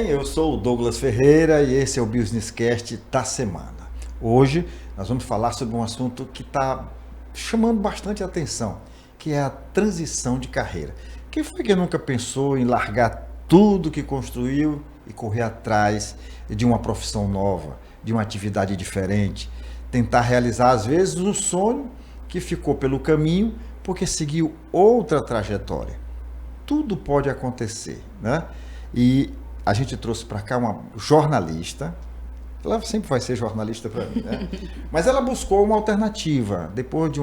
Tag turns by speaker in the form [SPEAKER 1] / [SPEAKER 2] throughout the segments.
[SPEAKER 1] bem? Eu sou o Douglas Ferreira e esse é o Business Cast da semana. Hoje nós vamos falar sobre um assunto que está chamando bastante atenção, que é a transição de carreira. Quem foi que nunca pensou em largar tudo que construiu e correr atrás de uma profissão nova, de uma atividade diferente, tentar realizar às vezes um sonho que ficou pelo caminho porque seguiu outra trajetória? Tudo pode acontecer, né? E a gente trouxe para cá uma jornalista, ela sempre vai ser jornalista para mim, né? Mas ela buscou uma alternativa, depois de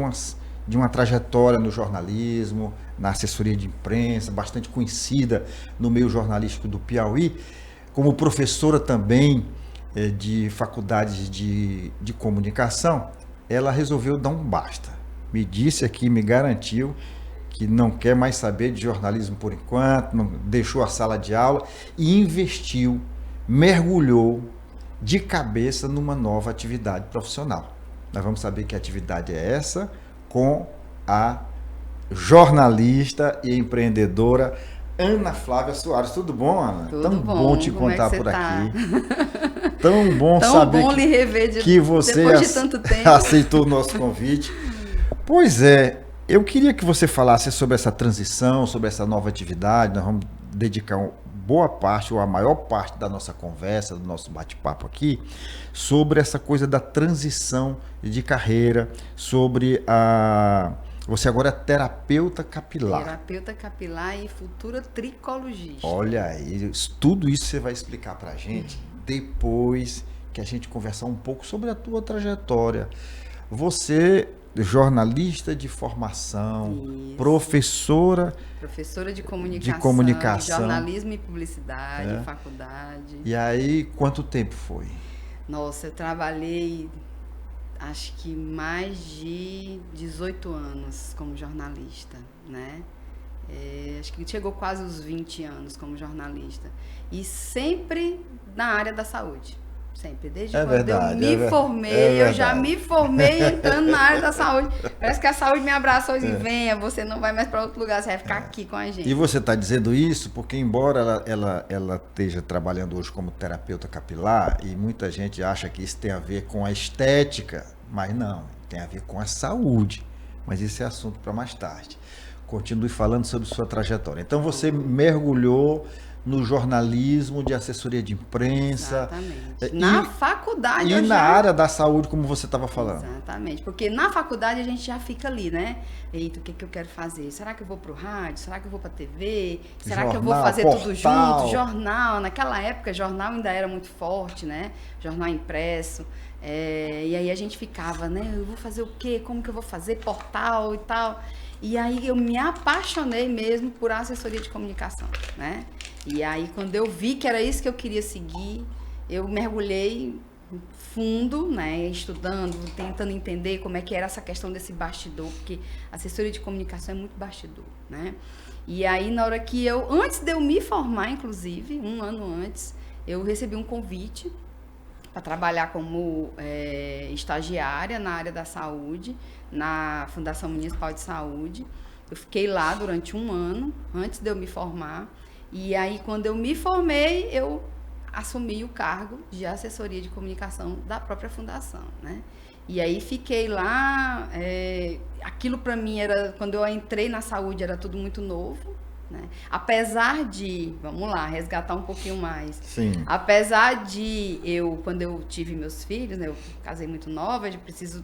[SPEAKER 1] uma trajetória no jornalismo, na assessoria de imprensa, bastante conhecida no meio jornalístico do Piauí, como professora também de faculdades de comunicação, ela resolveu dar um basta. Me disse aqui, me garantiu que não quer mais saber de jornalismo por enquanto, não, deixou a sala de aula e investiu, mergulhou de cabeça numa nova atividade profissional. Nós vamos saber que atividade é essa com a jornalista e empreendedora Ana Flávia Soares. Tudo bom, Ana?
[SPEAKER 2] Tudo
[SPEAKER 1] Tão bom te encontrar por aqui.
[SPEAKER 2] Tão
[SPEAKER 1] bom saber
[SPEAKER 2] bom lhe rever
[SPEAKER 1] que você
[SPEAKER 2] depois de tanto tempo.
[SPEAKER 1] aceitou o nosso convite. Pois é, eu queria que você falasse sobre essa transição, sobre essa nova atividade. Nós vamos dedicar boa parte, ou a maior parte da nossa conversa, do nosso bate-papo aqui, sobre essa coisa da transição de carreira, sobre a... Você agora é terapeuta capilar.
[SPEAKER 2] Terapeuta capilar e futura tricologista.
[SPEAKER 1] Olha aí, tudo isso você vai explicar pra gente depois que a gente conversar um pouco sobre a tua trajetória. Você... jornalista de formação,
[SPEAKER 2] Isso.
[SPEAKER 1] Professora
[SPEAKER 2] de comunicação, jornalismo e publicidade, faculdade.
[SPEAKER 1] E aí, quanto tempo foi?
[SPEAKER 2] Nossa, eu trabalhei, acho que mais de 18 anos como jornalista, né? Acho que chegou quase os 20 anos como jornalista. E sempre na área da saúde. Sempre, desde quando eu me formei, eu já me formei entrando na área da saúde. Parece que a saúde me abraçou e disse, venha, você não vai mais para outro lugar, você vai ficar aqui com a gente.
[SPEAKER 1] E você está dizendo isso porque, embora ela esteja trabalhando hoje como terapeuta capilar, e muita gente acha que isso tem a ver com a estética, mas não, tem a ver com a saúde. Mas esse é assunto para mais tarde. Continue falando sobre sua trajetória. Então você mergulhou no jornalismo de assessoria de imprensa.
[SPEAKER 2] Exatamente. Na faculdade.
[SPEAKER 1] E na área da saúde, como você estava falando.
[SPEAKER 2] Exatamente. Porque na faculdade a gente já fica ali, né? Eita, o que eu quero fazer? Será que eu vou pro rádio? Será que eu vou pra TV? Será que eu vou fazer tudo junto? Jornal. Naquela época, jornal ainda era muito forte, né? Jornal impresso. E aí a gente ficava, né? Eu vou fazer o quê? Como que eu vou fazer? Portal e tal. E aí eu me apaixonei mesmo por assessoria de comunicação, né? E aí quando eu vi que era isso que eu queria seguir, eu mergulhei fundo, né? Estudando, tentando entender como é que era essa questão desse bastidor, porque assessoria de comunicação é muito bastidor, né? E aí na hora que antes de eu me formar, inclusive, um ano antes, eu recebi um convite para trabalhar como estagiária na área da saúde, na Fundação Municipal de Saúde. Eu fiquei lá durante um ano, antes de eu me formar. E aí, quando eu me formei, eu assumi o cargo de assessoria de comunicação da própria fundação, né? E aí, fiquei lá. Aquilo, para mim, quando eu entrei na saúde, era tudo muito novo. Né? Apesar de, vamos lá, resgatar um pouquinho mais.
[SPEAKER 1] Sim.
[SPEAKER 2] Apesar de quando eu tive meus filhos, né, eu casei muito nova, eu preciso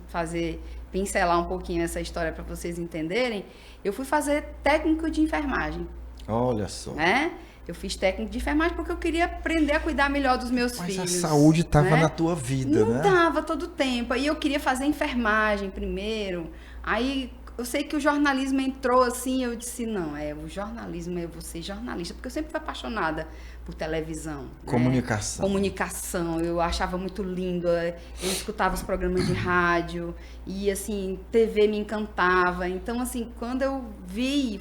[SPEAKER 2] pincelar um pouquinho essa história para vocês entenderem. Eu fui fazer técnico de enfermagem.
[SPEAKER 1] Olha só.
[SPEAKER 2] Né? Eu fiz técnico de enfermagem porque eu queria aprender a cuidar melhor dos meus filhos.
[SPEAKER 1] Mas a saúde estava na tua vida,
[SPEAKER 2] né?
[SPEAKER 1] Não
[SPEAKER 2] estava todo o tempo. Aí eu queria fazer enfermagem primeiro. Aí eu sei que o jornalismo entrou assim, eu disse, não, o jornalismo, eu vou ser jornalista, porque eu sempre fui apaixonada por televisão.
[SPEAKER 1] Comunicação.
[SPEAKER 2] Né? Comunicação, eu achava muito lindo, eu escutava os programas de rádio, e assim, TV me encantava. Então, assim, quando eu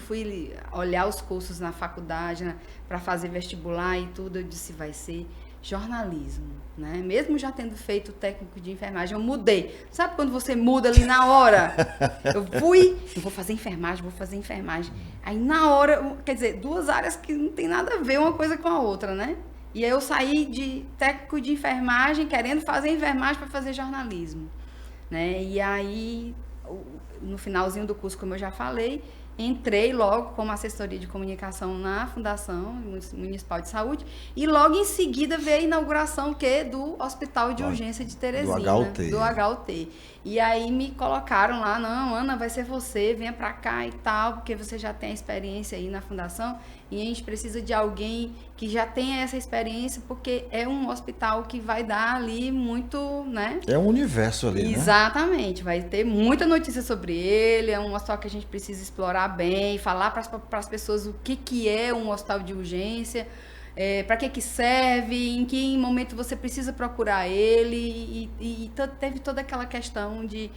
[SPEAKER 2] fui olhar os cursos na faculdade, né, para fazer vestibular e tudo, eu disse, vai ser jornalismo, né? Mesmo já tendo feito técnico de enfermagem, eu mudei. Sabe quando você muda ali na hora? Eu vou fazer enfermagem. Aí na hora, quer dizer, duas áreas que não tem nada a ver uma coisa com a outra, né? E aí eu saí de técnico de enfermagem, querendo fazer enfermagem para fazer jornalismo, né? E aí, no finalzinho do curso, como eu já falei, entrei logo como assessoria de comunicação na Fundação Municipal de Saúde e logo em seguida veio a inauguração do Hospital de Urgência de Teresina, do HUT. E aí me colocaram lá, não, Ana, vai ser você, venha para cá e tal, porque você já tem a experiência aí na Fundação e a gente precisa de alguém que já tenha essa experiência, porque é um hospital que vai dar ali muito, né?
[SPEAKER 1] É um universo ali,
[SPEAKER 2] Exatamente, vai ter muita notícia sobre ele, é um hospital que a gente precisa explorar bem, falar para as pessoas o que é um hospital de urgência, para que serve, em que momento você precisa procurar ele, e teve toda aquela questão de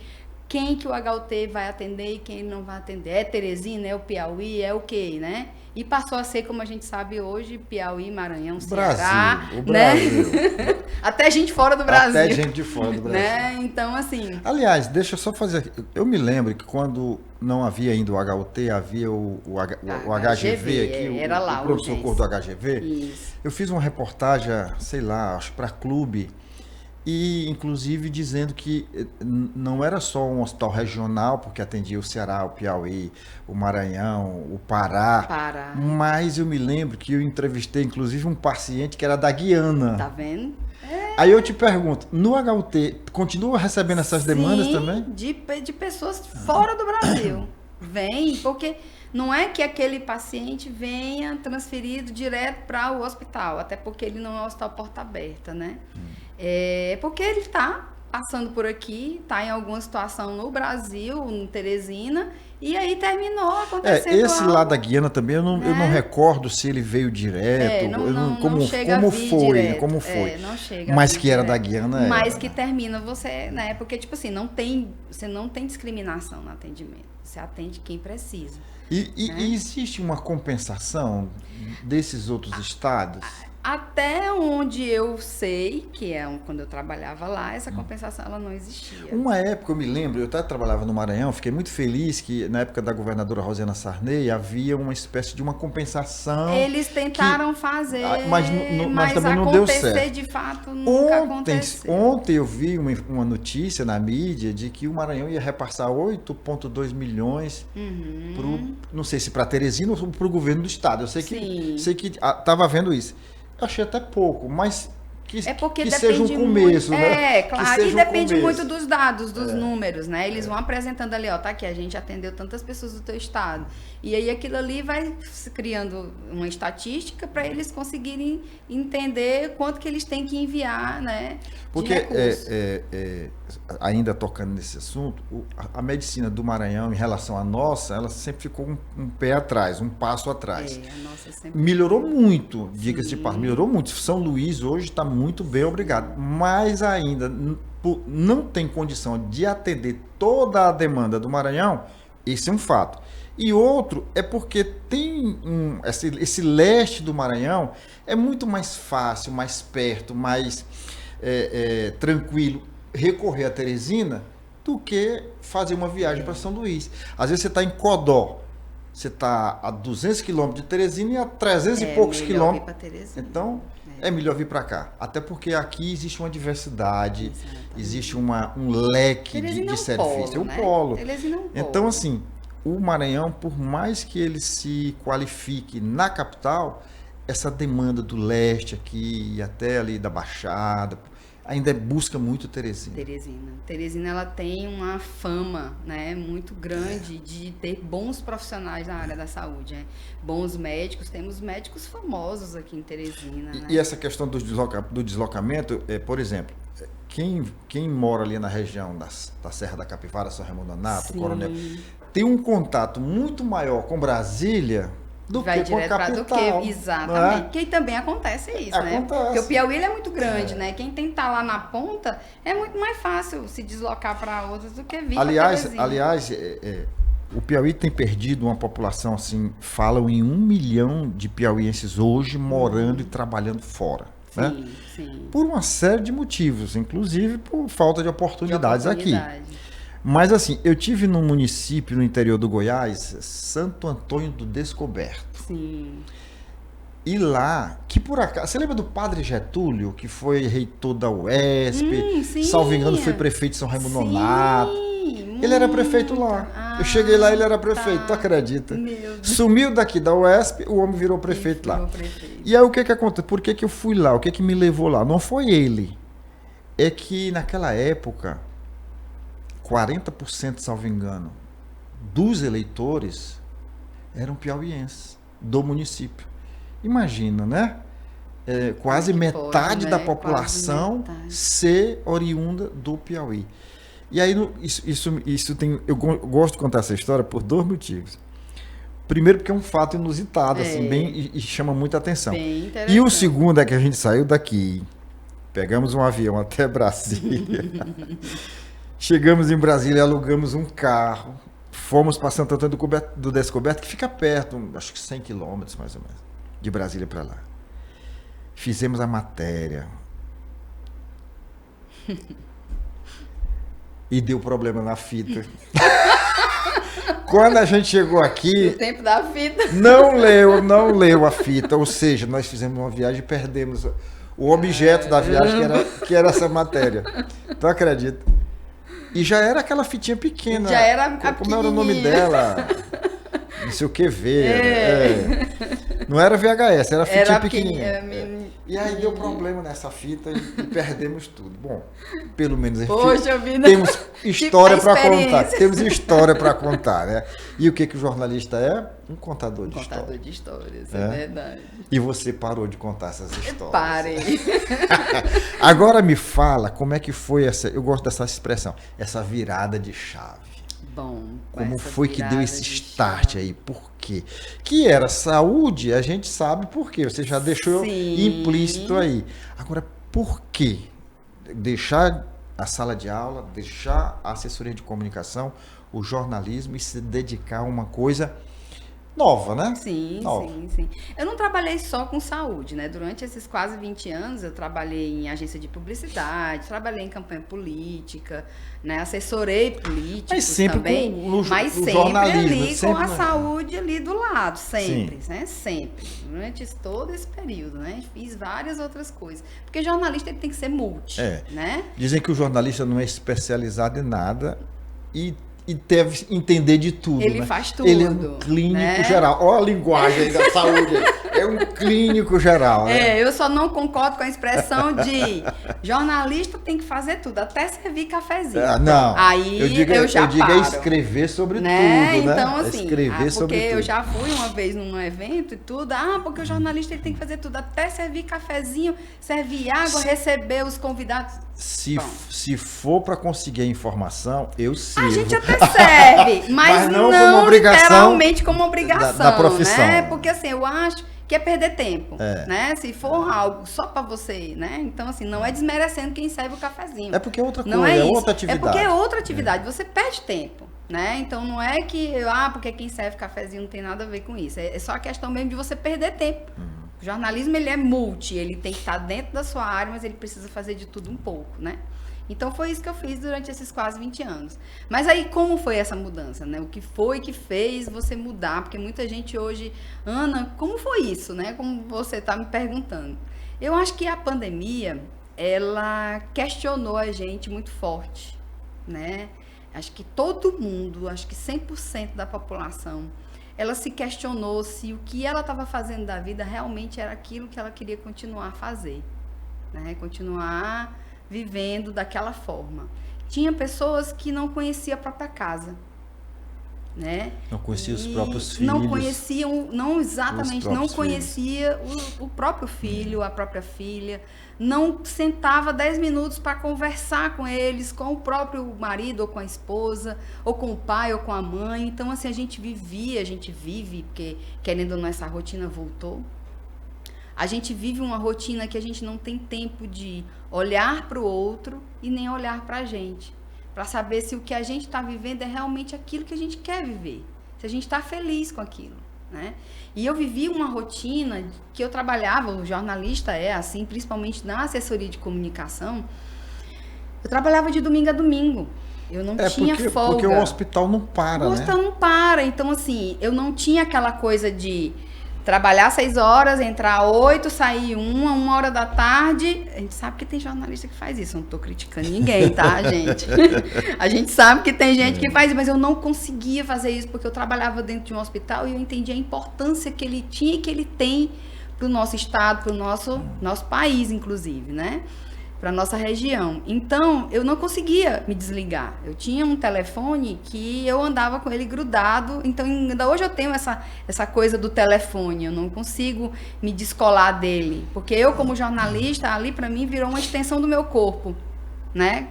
[SPEAKER 2] quem que o HUT vai atender e quem ele não vai atender. É Teresina, é o Piauí, é o quê, né? E passou a ser, como a gente sabe hoje, Piauí, Maranhão, Ceará,
[SPEAKER 1] o Brasil.
[SPEAKER 2] Né? Até gente fora do Brasil.
[SPEAKER 1] Até gente de fora do Brasil.
[SPEAKER 2] Né? Então, assim...
[SPEAKER 1] Aliás, deixa eu só fazer... Eu me lembro que quando não havia ainda o HUT, havia o HGV aqui,
[SPEAKER 2] era lá,
[SPEAKER 1] o pronto-socorro do HGV.
[SPEAKER 2] Isso.
[SPEAKER 1] Eu fiz uma reportagem, sei lá, acho para Clube, e inclusive dizendo que não era só um hospital regional, porque atendia o Ceará, o Piauí, o Maranhão, o Pará. Mas eu me lembro que eu entrevistei inclusive um paciente que era da Guiana.
[SPEAKER 2] Tá vendo?
[SPEAKER 1] Aí eu te pergunto, no HUT continua recebendo essas demandas também?
[SPEAKER 2] De pessoas fora do Brasil. Vem, porque não é que aquele paciente venha transferido direto para o hospital, até porque ele não é um hospital porta aberta, né? É porque ele está passando por aqui, está em alguma situação no Brasil, em Teresina, e aí terminou acontecendo
[SPEAKER 1] esse
[SPEAKER 2] algo,
[SPEAKER 1] lá da Guiana também, eu não recordo se ele veio direto, como foi.
[SPEAKER 2] Não chega
[SPEAKER 1] mas que era da Guiana.
[SPEAKER 2] Mas que termina você, né? Porque, tipo assim, você não tem discriminação no atendimento. Você atende quem precisa.
[SPEAKER 1] E existe uma compensação desses outros estados?
[SPEAKER 2] Até onde eu sei, que é quando eu trabalhava lá, essa compensação ela não existia.
[SPEAKER 1] Uma época, eu me lembro, eu até trabalhava no Maranhão, fiquei muito feliz que na época da governadora Rosiana Sarney havia uma espécie de uma compensação.
[SPEAKER 2] Eles tentaram fazer,
[SPEAKER 1] mas também não deu certo.
[SPEAKER 2] De fato nunca aconteceu.
[SPEAKER 1] Ontem eu vi uma notícia na mídia de que o Maranhão ia repassar 8,2 milhões não sei se para Teresina ou para o governo do estado. Eu sei que estava vendo isso. Eu achei até pouco, mas que seja um começo, né?
[SPEAKER 2] Claro, e depende muito dos dados, dos números, né? Eles vão apresentando ali, tá aqui, a gente atendeu tantas pessoas do teu estado. E aí aquilo ali vai criando uma estatística para eles conseguirem entender quanto que eles têm que enviar, né?
[SPEAKER 1] Porque, ainda tocando nesse assunto, a medicina do Maranhão, em relação à nossa, ela sempre ficou um pé atrás, um passo atrás.
[SPEAKER 2] A nossa sempre...
[SPEAKER 1] Melhorou muito, diga-se de passagem, melhorou muito. São Luís hoje está muito bem, obrigado. Mas ainda não tem condição de atender toda a demanda do Maranhão, esse é um fato. E outro é porque tem esse leste do Maranhão é muito mais fácil, mais perto, mais tranquilo recorrer a Teresina do que fazer uma viagem para São Luís. Às vezes você está em Codó, você está a 200 quilômetros de Teresina e a 300 e poucos quilômetros. Então, é melhor vir para cá. Até porque aqui existe uma diversidade, existe um leque de serviços. É um polo. Então, assim, o Maranhão, por mais que ele se qualifique na capital, essa demanda do leste aqui, até ali da Baixada, ainda busca muito Teresina.
[SPEAKER 2] Teresina, ela tem uma fama, né, muito grande de ter bons profissionais na área da saúde, né? Bons médicos, temos médicos famosos aqui em Teresina. Né?
[SPEAKER 1] E essa questão do deslocamento, por exemplo, quem mora ali na região da Serra da Capivara, São Raimundo Nonato, Coronel, tem um contato muito maior com Brasília do que com a capital.
[SPEAKER 2] Exatamente. Porque também acontece isso, né? Porque o Piauí é muito grande, né? Quem tem que estar lá na ponta é muito mais fácil se deslocar para outros do que vir para Teresina.
[SPEAKER 1] Aliás, o Piauí tem perdido uma população, assim, falam em 1 milhão de piauienses hoje morando e trabalhando fora. Né?
[SPEAKER 2] Sim.
[SPEAKER 1] Por uma série de motivos, inclusive por falta de oportunidades aqui. Mas assim, eu tive num município no interior do Goiás, Santo Antônio do Descoberto.
[SPEAKER 2] Sim.
[SPEAKER 1] E lá, que por acaso, você lembra do Padre Getúlio, que foi reitor da UESP,
[SPEAKER 2] sim.
[SPEAKER 1] salvo engano foi prefeito de São Raimundo Nonato. Ele era prefeito lá. Eu
[SPEAKER 2] Ah,
[SPEAKER 1] cheguei lá, ele era prefeito, tu acredita?
[SPEAKER 2] Meu Deus.
[SPEAKER 1] Sumiu daqui da UESP, o homem virou prefeito lá. E aí o que aconteceu? Por que eu fui lá? O que me levou lá? Não foi ele. É que naquela época, 40%, salvo engano, dos eleitores eram piauienses, do município. Imagina, né? Quase metade da população ser oriunda do Piauí. E aí, isso tem. Eu gosto de contar essa história por 2 motivos. Primeiro, porque é um fato inusitado, assim, bem, e chama muita atenção. E o segundo é que a gente saiu daqui, pegamos um avião até Brasília, chegamos em Brasília, alugamos um carro, fomos para Santo Antônio do Descoberto, que fica perto, acho que 100 quilômetros mais ou menos, de Brasília para lá. Fizemos a matéria. E deu problema na fita. Quando a gente chegou aqui...
[SPEAKER 2] O tempo da fita.
[SPEAKER 1] Não leu a fita. Ou seja, nós fizemos uma viagem e perdemos o objeto da viagem, que era essa matéria. Tu acredita? E já era aquela fitinha pequena.
[SPEAKER 2] Já era a
[SPEAKER 1] como era o nome dela? Não sei o que ver. Não era VHS, era fitinha pequenininha. E aí deu problema nessa fita e perdemos tudo. Bom, pelo menos temos história para contar. Temos história para contar, né? E o que o jornalista é? Um contador de histórias.
[SPEAKER 2] Contador de histórias, é verdade.
[SPEAKER 1] E você parou de contar essas histórias.
[SPEAKER 2] Parei.
[SPEAKER 1] Agora me fala como é que foi essa, eu gosto dessa expressão, essa virada de chave.
[SPEAKER 2] Bom,
[SPEAKER 1] como foi que deu esse start aí? Por quê? Que era saúde, a gente sabe por quê. Você já deixou implícito aí. Agora, por quê? Deixar a sala de aula, deixar a assessoria de comunicação, o jornalismo e se dedicar a uma coisa nova, né?
[SPEAKER 2] Sim. Eu não trabalhei só com saúde, né? Durante esses quase 20 anos, eu trabalhei em agência de publicidade, trabalhei em campanha política, né? Assessorei políticos
[SPEAKER 1] mas sempre
[SPEAKER 2] também, mas sempre ali com a saúde ali do lado, sempre, né? Sempre. Durante todo esse período, né? Fiz várias outras coisas. Porque jornalista ele tem que ser multi, né?
[SPEAKER 1] Dizem que o jornalista não é especializado em nada e deve entender de tudo.
[SPEAKER 2] Ele faz tudo.
[SPEAKER 1] Ele é um clínico geral. Olha a linguagem da saúde. É um clínico geral. Né?
[SPEAKER 2] Eu só não concordo com a expressão de jornalista tem que fazer tudo, até servir cafezinho.
[SPEAKER 1] Não.
[SPEAKER 2] Aí eu digo
[SPEAKER 1] é escrever sobre tudo, né?
[SPEAKER 2] Então, assim,
[SPEAKER 1] escrever sobre
[SPEAKER 2] porque
[SPEAKER 1] tudo.
[SPEAKER 2] eu já fui uma vez num evento e tudo, porque o jornalista ele tem que fazer tudo, até servir cafezinho, servir água, receber os convidados.
[SPEAKER 1] Se for para conseguir a informação, eu sirvo.
[SPEAKER 2] A gente até serve, mas não como literalmente como obrigação,
[SPEAKER 1] da profissão.
[SPEAKER 2] Né? Porque assim, eu acho que é perder tempo, né? Se for algo só para você, né? Então assim, não é desmerecendo quem serve o cafezinho.
[SPEAKER 1] É porque é outra coisa,
[SPEAKER 2] não é
[SPEAKER 1] outra atividade.
[SPEAKER 2] É porque é outra atividade, você perde tempo, né? Então não é que, porque quem serve cafezinho não tem nada a ver com isso. É só a questão mesmo de você perder tempo. O jornalismo, ele é multi, ele tem que estar dentro da sua área, mas ele precisa fazer de tudo um pouco, né? Então, foi isso que eu fiz durante esses quase 20 anos. Mas aí, como foi essa mudança, né? O que foi que fez você mudar? Porque muita gente hoje... Ana, como foi isso, né? Como você está me perguntando. Eu acho que a pandemia, ela questionou a gente muito forte, né? Acho que todo mundo, acho que 100% da população... ela se questionou se o que ela estava fazendo da vida realmente era aquilo que ela queria continuar a fazer, né? Continuar vivendo daquela forma. Tinha pessoas que não conheciam a própria casa, né?
[SPEAKER 1] Não conheciam os próprios filhos.
[SPEAKER 2] Não conheciam, não conhecia o próprio filho, a própria filha. Não sentava 10 minutos para conversar com eles, com o próprio marido ou com a esposa, ou com o pai ou com a mãe. Então, assim, a gente vive, porque querendo ou não, essa rotina voltou. A gente vive uma rotina que a gente não tem tempo de olhar para o outro e nem olhar para a gente, para saber se o que a gente está vivendo é realmente aquilo que a gente quer viver, se a gente está feliz com aquilo, né? E eu vivi uma rotina que eu trabalhava, o jornalista assim, principalmente na assessoria de comunicação, eu trabalhava de domingo a domingo. Eu não tinha folga.
[SPEAKER 1] Porque o hospital não para, né?
[SPEAKER 2] O hospital não para. Então, assim, eu não tinha aquela coisa de trabalhar 6 horas, entrar 8, sair 1 hora da tarde. A gente sabe que tem jornalista que faz isso. Eu não tô criticando ninguém, tá, gente? A gente sabe que tem gente que faz isso, mas eu não conseguia fazer isso porque eu trabalhava dentro de um hospital e eu entendi a importância que ele tinha e que ele tem para o nosso estado, para o nosso país, inclusive, né? Para nossa região. Então, eu não conseguia me desligar. Eu tinha um telefone que eu andava com ele grudado. Então, ainda hoje eu tenho essa coisa do telefone. Eu não consigo me descolar dele. Porque eu, como jornalista, ali para mim virou uma extensão do meu corpo, né?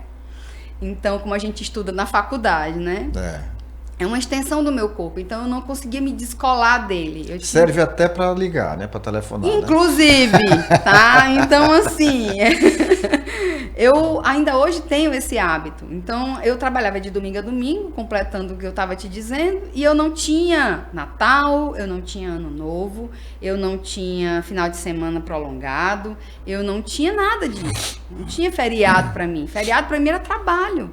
[SPEAKER 2] Então, como a gente estuda na faculdade, né? É uma extensão do meu corpo, então eu não conseguia me descolar dele.
[SPEAKER 1] Serve até para ligar, né? Para telefonar.
[SPEAKER 2] Inclusive, né? Tá? Então, assim, eu ainda hoje tenho esse hábito. Então, eu trabalhava de domingo a domingo, completando o que eu estava te dizendo, e eu não tinha Natal, eu não tinha Ano Novo, eu não tinha final de semana prolongado, eu não tinha nada disso. Não tinha feriado para mim. Feriado para mim era trabalho.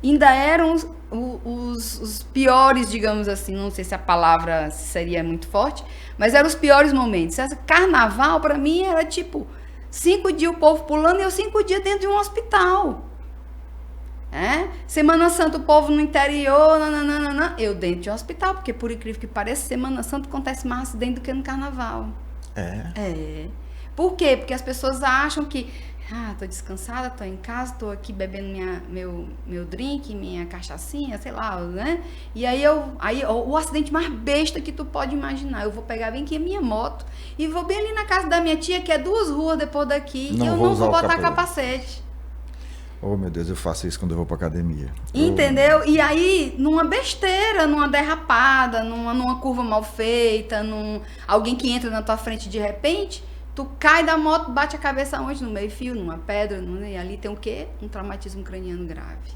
[SPEAKER 2] Ainda eram os piores, digamos assim, não sei se a palavra seria muito forte, mas eram os piores momentos. Carnaval, para mim, era tipo 5 dias o povo pulando e eu 5 dias dentro de um hospital. Semana Santa, o povo no interior, nananana, eu dentro de um hospital, porque por incrível que pareça, Semana Santa acontece mais acidente do que no Carnaval. Por quê? Porque as pessoas acham que tô descansada, tô em casa, tô aqui bebendo meu drink, minha cachaçinha, sei lá, né? E aí o acidente mais besta que tu pode imaginar, eu vou pegar bem aqui a minha moto e vou bem ali na casa da minha tia, que é 2 ruas depois daqui, e eu não vou botar capacete.
[SPEAKER 1] Oh, meu Deus, eu faço isso quando eu vou pra academia.
[SPEAKER 2] Entendeu? E aí, numa besteira, numa derrapada, numa curva mal feita, alguém que entra na tua frente de repente, tu cai da moto, bate a cabeça onde? No meio-fio, numa pedra, e ali tem o quê? Um traumatismo craniano grave.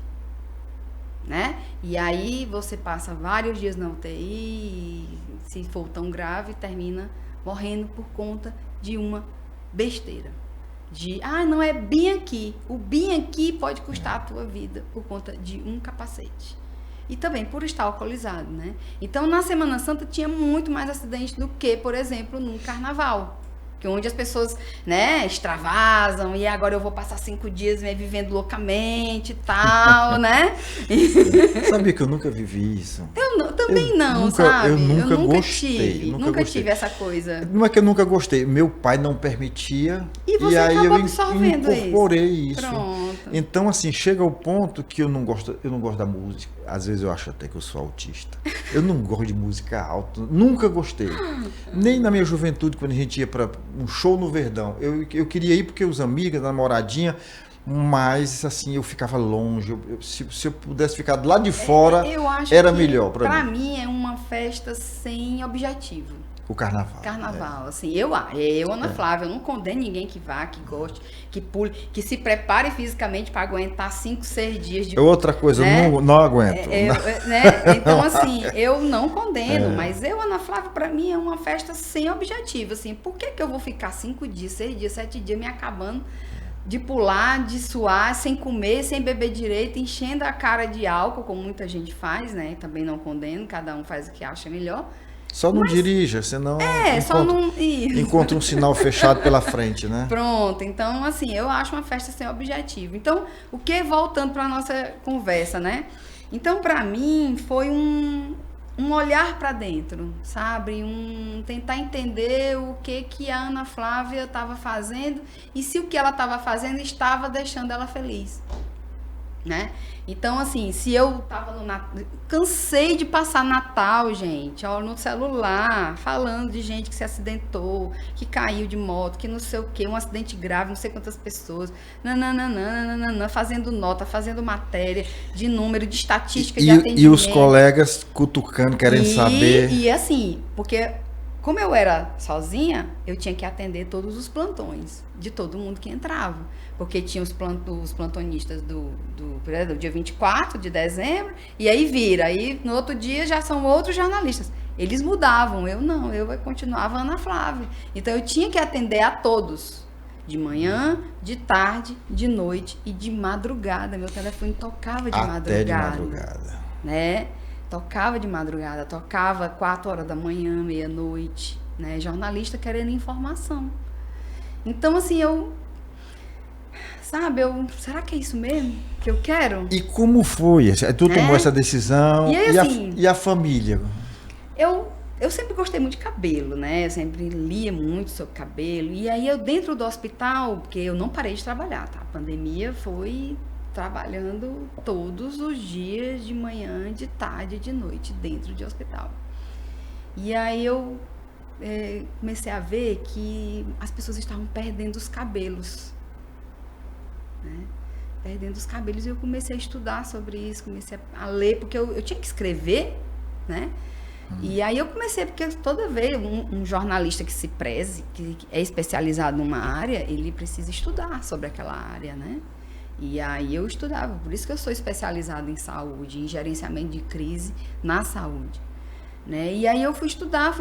[SPEAKER 2] Né? E aí você passa vários dias na UTI, e, se for tão grave, termina morrendo por conta de uma besteira. Não é bem aqui. O bem aqui pode custar a tua vida por conta de um capacete. E também por estar alcoolizado, né? Então, na Semana Santa tinha muito mais acidentes do que, por exemplo, no Carnaval. Que onde as pessoas, né, extravasam, e agora eu vou passar 5 dias vivendo loucamente e tal, né?
[SPEAKER 1] Sabia que eu nunca vivi isso?
[SPEAKER 2] Também não, sabe? Eu nunca gostei. Nunca tive essa coisa.
[SPEAKER 1] Não é que eu nunca gostei, meu pai não permitia,
[SPEAKER 2] e aí eu
[SPEAKER 1] incorporei isso.
[SPEAKER 2] Pronto.
[SPEAKER 1] Então, assim, chega ao ponto que eu não gosto da música. Às vezes eu acho até que eu sou autista. Eu não gosto de música alta, nunca gostei. Nem na minha juventude, quando a gente ia para um show no Verdão. Eu queria ir porque os amigos, namoradinha, mas assim, eu ficava longe. Se eu pudesse ficar do lado de fora, era melhor para mim.
[SPEAKER 2] Para mim é uma festa sem objetivo.
[SPEAKER 1] O carnaval.
[SPEAKER 2] Carnaval, assim, eu, Ana Flávia, eu não condeno ninguém que vá, que goste, que pule, que se prepare fisicamente para aguentar 5, 6 dias de...
[SPEAKER 1] Outra coisa, né? eu não aguento.
[SPEAKER 2] Né? Então, assim, eu não condeno, mas Ana Flávia, para mim, é uma festa sem objetivo, assim, por que eu vou ficar 5 dias, 6 dias, 7 dias me acabando de pular, de suar, sem comer, sem beber direito, enchendo a cara de álcool, como muita gente faz, né? Também não condeno, cada um faz o que acha melhor.
[SPEAKER 1] Só não dirija, senão encontra um sinal fechado pela frente, né?
[SPEAKER 2] Pronto, então assim, eu acho uma festa sem objetivo. Então, voltando para a nossa conversa, né? Então, para mim, foi um olhar para dentro, sabe? Tentar entender o que a Ana Flávia estava fazendo e se o que ela estava fazendo estava deixando ela feliz. Né? Então, assim, se eu tava no Natal, cansei de passar Natal, gente, no celular, falando de gente que se acidentou, que caiu de moto, que não sei o que, um acidente grave, não sei quantas pessoas, fazendo nota, fazendo matéria de número, de estatística, de atendimento.
[SPEAKER 1] E os colegas cutucando, querendo saber.
[SPEAKER 2] E assim, porque como eu era sozinha, eu tinha que atender todos os plantões de todo mundo que entrava. Porque tinha os plantonistas do dia 24 de dezembro, e aí aí no outro dia já são outros jornalistas. Eles mudavam, eu não, eu continuava Ana Flávia. Então eu tinha que atender a todos, de manhã, de tarde, de noite e de madrugada. Meu telefone tocava de madrugada.
[SPEAKER 1] Até de madrugada.
[SPEAKER 2] Né? Tocava de madrugada, tocava 4 horas da manhã, meia-noite. né? Jornalista querendo informação. Então, assim, será que é isso mesmo que eu quero?
[SPEAKER 1] E como foi? Tu tomou essa decisão?
[SPEAKER 2] E aí, assim,
[SPEAKER 1] e a família?
[SPEAKER 2] Eu sempre gostei muito de cabelo, né? Eu sempre lia muito sobre cabelo. E aí, dentro do hospital, porque eu não parei de trabalhar, tá? A pandemia foi trabalhando todos os dias, de manhã, de tarde, de noite, dentro de hospital. E aí, eu comecei a ver que as pessoas estavam perdendo os cabelos, né? Perdendo os cabelos, e eu comecei a estudar sobre isso, comecei a ler, porque eu tinha que escrever, né? E aí eu comecei, porque toda vez um jornalista que se preze, que é especializado numa área, ele precisa estudar sobre aquela área, né? E aí eu estudava, por isso que eu sou especializada em saúde, em gerenciamento de crise na saúde, né? E aí eu fui estudar.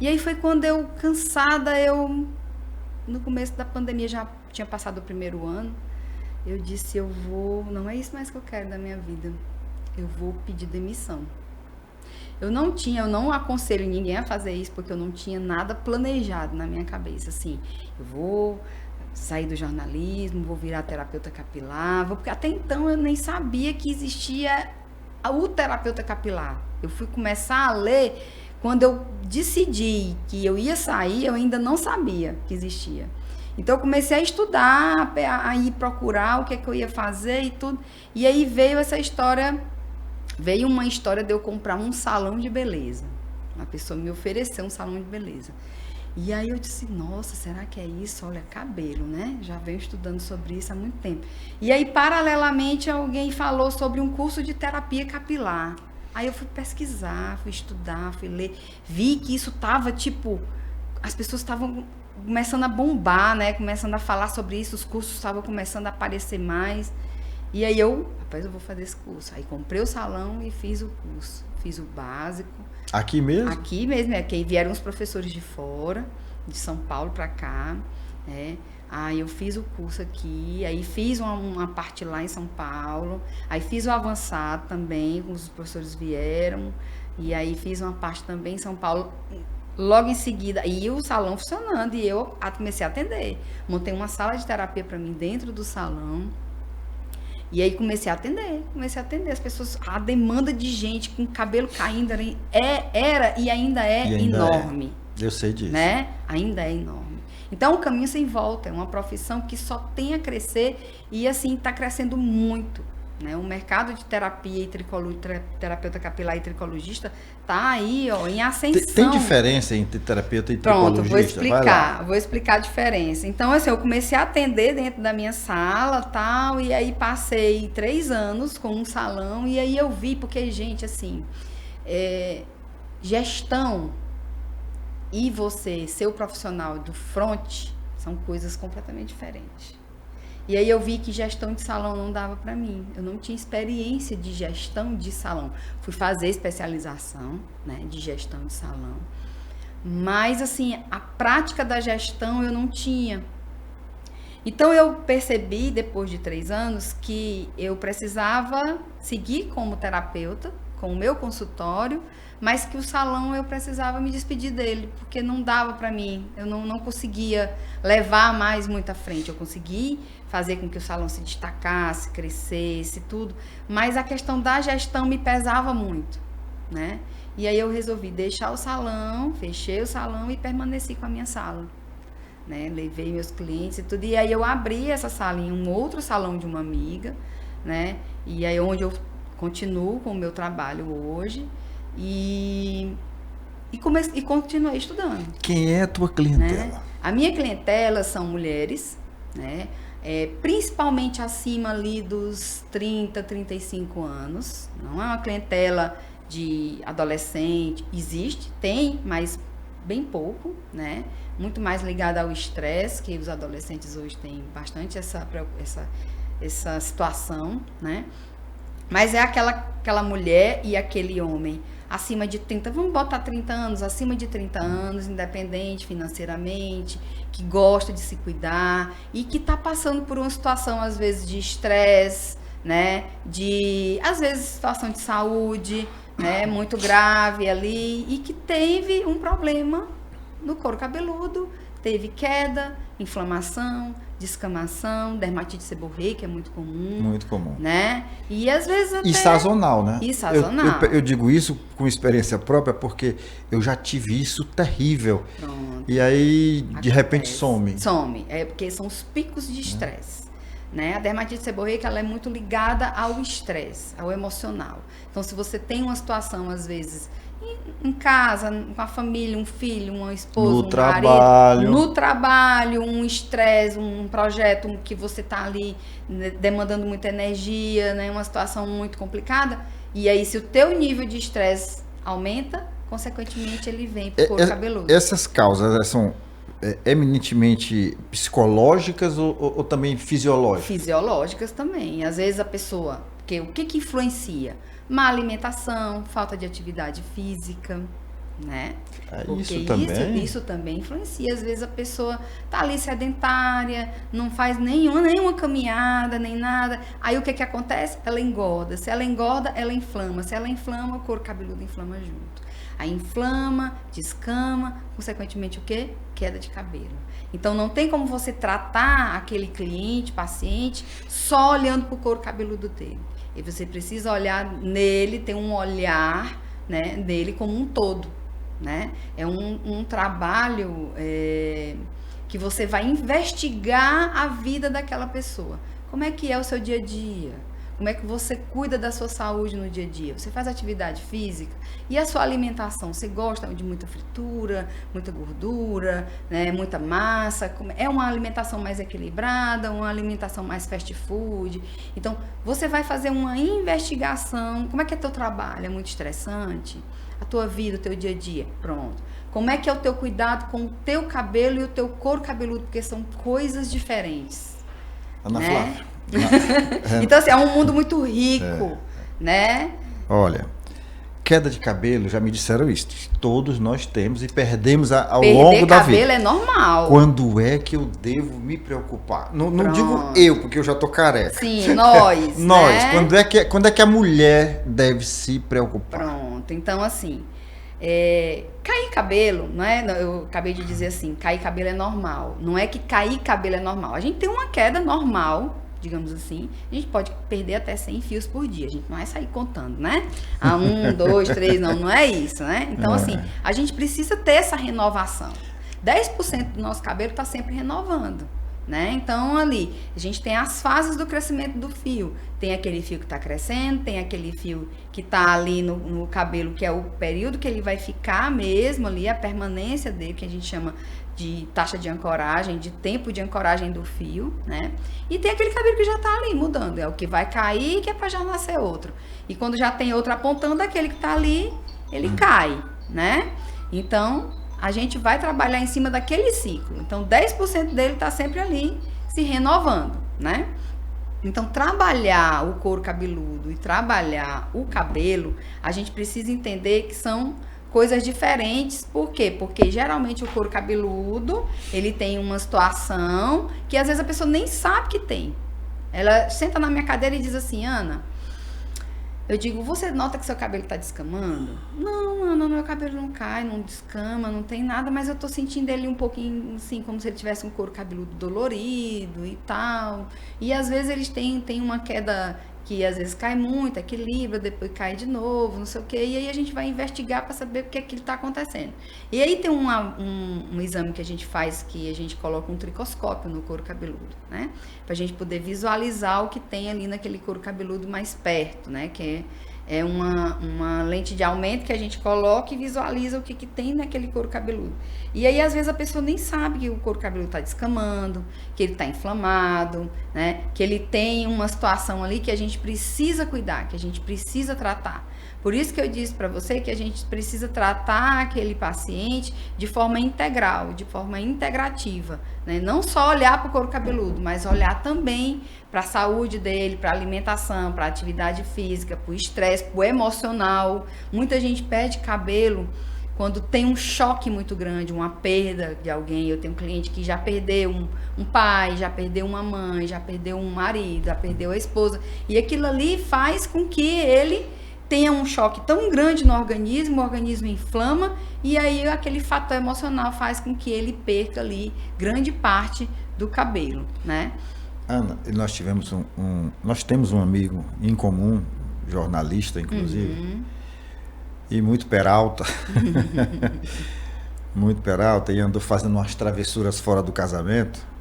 [SPEAKER 2] E aí foi quando eu, cansada, no começo da pandemia, já tinha passado o primeiro ano, eu disse, não é isso mais que eu quero da minha vida, eu vou pedir demissão. Eu não aconselho ninguém a fazer isso, porque eu não tinha nada planejado na minha cabeça, assim, eu vou sair do jornalismo, vou virar terapeuta capilar, porque até então eu nem sabia que existia o terapeuta capilar. Eu fui começar a ler, quando eu decidi que eu ia sair, eu ainda não sabia que existia. Então eu comecei a estudar, a ir procurar o que é que eu ia fazer e tudo, e aí veio uma história de eu comprar um salão de beleza. Uma pessoa me ofereceu um salão de beleza. E aí eu disse, nossa, será que é isso? Olha, cabelo, né? Já venho estudando sobre isso há muito tempo. E aí, paralelamente, alguém falou sobre um curso de terapia capilar. Aí eu fui pesquisar, fui estudar, fui ler. Vi que isso estava, as pessoas estavam começando a bombar, né? Começando a falar sobre isso, os cursos estavam começando a aparecer mais. E aí eu vou fazer esse curso. Aí comprei o salão e fiz o curso. Fiz o básico.
[SPEAKER 1] Aqui mesmo?
[SPEAKER 2] Aqui mesmo, que vieram os professores de fora, de São Paulo para cá, né? Aí eu fiz o curso aqui, aí fiz uma parte lá em São Paulo, aí fiz o avançado também, os professores vieram, e aí fiz uma parte também em São Paulo. Logo em seguida, e o salão funcionando, e eu comecei a atender. Montei uma sala de terapia para mim dentro do salão. E aí comecei a atender as pessoas, a demanda de gente com cabelo caindo era e ainda é enorme.
[SPEAKER 1] Eu sei disso.
[SPEAKER 2] Né? Ainda é enorme. Então, o caminho sem volta, é uma profissão que só tem a crescer e, assim, está crescendo muito. Né? O mercado de terapia e terapeuta capilar e tricologista está aí, ó, em ascensão.
[SPEAKER 1] Tem diferença entre terapeuta e tricologista?
[SPEAKER 2] Pronto, vou explicar a diferença. Então, assim, eu comecei a atender dentro da minha sala, tal, e aí passei 3 anos com um salão, e aí eu vi, porque, gente, assim, gestão e você ser o profissional do front são coisas completamente diferentes. E aí eu vi que gestão de salão não dava para mim. Eu não tinha experiência de gestão de salão. Fui fazer especialização, né, de gestão de salão. Mas, assim, a prática da gestão eu não tinha. Então, eu percebi, depois de 3 anos, que eu precisava seguir como terapeuta, com o meu consultório, mas que o salão eu precisava me despedir dele, porque não dava para mim, eu não conseguia levar mais muito à frente. Eu consegui fazer com que o salão se destacasse, crescesse, tudo, mas a questão da gestão me pesava muito, né? E aí eu resolvi deixar o salão, fechei o salão e permaneci com a minha sala, né? Levei meus clientes e tudo, e aí eu abri essa sala em um outro salão de uma amiga, né? E aí onde eu continuo com o meu trabalho hoje, e continuei estudando.
[SPEAKER 1] Quem é a tua clientela?
[SPEAKER 2] Né? A minha clientela são mulheres, né? Principalmente acima ali dos 30, 35 anos. Não é uma clientela de adolescente. Existe, tem, mas bem pouco, né? Muito mais ligada ao estresse, que os adolescentes hoje têm bastante essa situação, né? Mas é aquela mulher e aquele homem acima de 30, vamos botar 30 anos, acima de 30 anos, independente financeiramente, que gosta de se cuidar e que está passando por uma situação, às vezes, de estresse, né? Às vezes, situação de saúde, né, muito grave ali e que teve um problema no couro cabeludo, teve queda, inflamação, descamação, dermatite seborreica, que é muito comum.
[SPEAKER 1] Muito comum.
[SPEAKER 2] Né? E às vezes até...
[SPEAKER 1] E sazonal, né?
[SPEAKER 2] E sazonal.
[SPEAKER 1] Eu digo isso com experiência própria porque eu já tive isso terrível.
[SPEAKER 2] Pronto.
[SPEAKER 1] E aí, de repente, some.
[SPEAKER 2] Some. É porque são os picos de estresse. Né? A dermatite seborreica, ela é muito ligada ao estresse, ao emocional. Então, se você tem uma situação, às vezes, em casa, com a família, um filho, uma esposa, marido, no trabalho, um estresse, um projeto que você está ali demandando muita energia, né? Uma situação muito complicada, e aí se o teu nível de estresse aumenta, consequentemente ele vem para o couro cabeludo.
[SPEAKER 1] Essas causas são eminentemente psicológicas ou também fisiológicas?
[SPEAKER 2] Fisiológicas também. Às vezes a pessoa, porque o que influencia? Má alimentação, falta de atividade física, né? Porque isso também influencia. Às vezes a pessoa tá ali sedentária, não faz nenhuma caminhada, nem nada. Aí o que acontece? Ela engorda. Se ela engorda, ela inflama. Se ela inflama, o couro cabeludo inflama junto. Aí inflama, descama, consequentemente o quê? Queda de cabelo. Então não tem como você tratar aquele cliente, paciente, só olhando para o couro cabeludo dele. E você precisa olhar nele, ter um olhar, né, dele como um todo, né? É um trabalho que você vai investigar a vida daquela pessoa. Como é que é o seu dia a dia? Como é que você cuida da sua saúde no dia a dia? Você faz atividade física? E a sua alimentação? Você gosta de muita fritura, muita gordura, né, muita massa? É uma alimentação mais equilibrada, uma alimentação mais fast food? Então, você vai fazer uma investigação. Como é que é teu trabalho? É muito estressante? A tua vida, o teu dia a dia? Pronto. Como é que é o teu cuidado com o teu cabelo e o teu couro cabeludo? Porque são coisas diferentes.
[SPEAKER 1] Ana Flávia.
[SPEAKER 2] Então, assim, é um mundo muito rico, né?
[SPEAKER 1] Olha, queda de cabelo, já me disseram isso. Todos nós temos e perdemos ao longo da vida.
[SPEAKER 2] Perder cabelo é normal.
[SPEAKER 1] Quando é que eu devo me preocupar? Não digo eu, porque eu já tô careca.
[SPEAKER 2] Sim, nós.
[SPEAKER 1] Nós.
[SPEAKER 2] Né?
[SPEAKER 1] Quando é que a mulher deve se preocupar?
[SPEAKER 2] Pronto. Então, assim, cair cabelo, não é? Eu acabei de dizer assim, cair cabelo é normal. Não é que cair cabelo é normal. A gente tem uma queda normal, digamos assim, a gente pode perder até 100 fios por dia, a gente não vai sair contando, né? 1, 2, 3, não é isso, né? Então, assim, a gente precisa ter essa renovação. 10% do nosso cabelo está sempre renovando, né? Então, ali, a gente tem as fases do crescimento do fio. Tem aquele fio que está crescendo, tem aquele fio que está ali no cabelo, que é o período que ele vai ficar mesmo ali, a permanência dele, que a gente chama de taxa de ancoragem, de tempo de ancoragem do fio, né? E tem aquele cabelo que já tá ali mudando, é o que vai cair, que é para já nascer outro. E quando já tem outro apontando, aquele que tá ali, ele cai, né? Então, a gente vai trabalhar em cima daquele ciclo. Então, 10% dele tá sempre ali se renovando, né? Então, trabalhar o couro cabeludo e trabalhar o cabelo, a gente precisa entender que são coisas diferentes. Por quê? Porque geralmente o couro cabeludo, ele tem uma situação que às vezes a pessoa nem sabe que tem. Ela senta na minha cadeira e diz assim: Ana, eu digo, você nota que seu cabelo está descamando? Não, Ana, meu cabelo não cai, não descama, não tem nada, mas eu tô sentindo ele um pouquinho assim, como se ele tivesse um couro cabeludo dolorido e tal. E às vezes eles têm uma queda que às vezes cai muito, equilibra, depois cai de novo, não sei o quê, e aí a gente vai investigar para saber o que é que está acontecendo. E aí tem um exame que a gente faz, que a gente coloca um tricoscópio no couro cabeludo, né? Para a gente poder visualizar o que tem ali naquele couro cabeludo mais perto, né? Que é uma lente de aumento que a gente coloca e visualiza o que tem naquele couro cabeludo. E aí, às vezes, a pessoa nem sabe que o couro cabeludo está descamando, que ele está inflamado, né? Que ele tem uma situação ali que a gente precisa cuidar, que a gente precisa tratar. Por isso que eu disse para você que a gente precisa tratar aquele paciente de forma integral, de forma integrativa, né? Não só olhar para o couro cabeludo, mas olhar também para a saúde dele, para a alimentação, para a atividade física, para o estresse, para o emocional. Muita gente perde cabelo quando tem um choque muito grande, uma perda de alguém. Eu tenho um cliente que já perdeu um pai, já perdeu uma mãe, já perdeu um marido, já perdeu a esposa. E aquilo ali faz com que ele tenha um choque tão grande no organismo, o organismo inflama, e aí aquele fator emocional faz com que ele perca ali grande parte do cabelo, né?
[SPEAKER 1] Ana, nós temos um amigo em comum, jornalista inclusive, e muito peralta, muito peralta, e andou fazendo umas travessuras fora do casamento.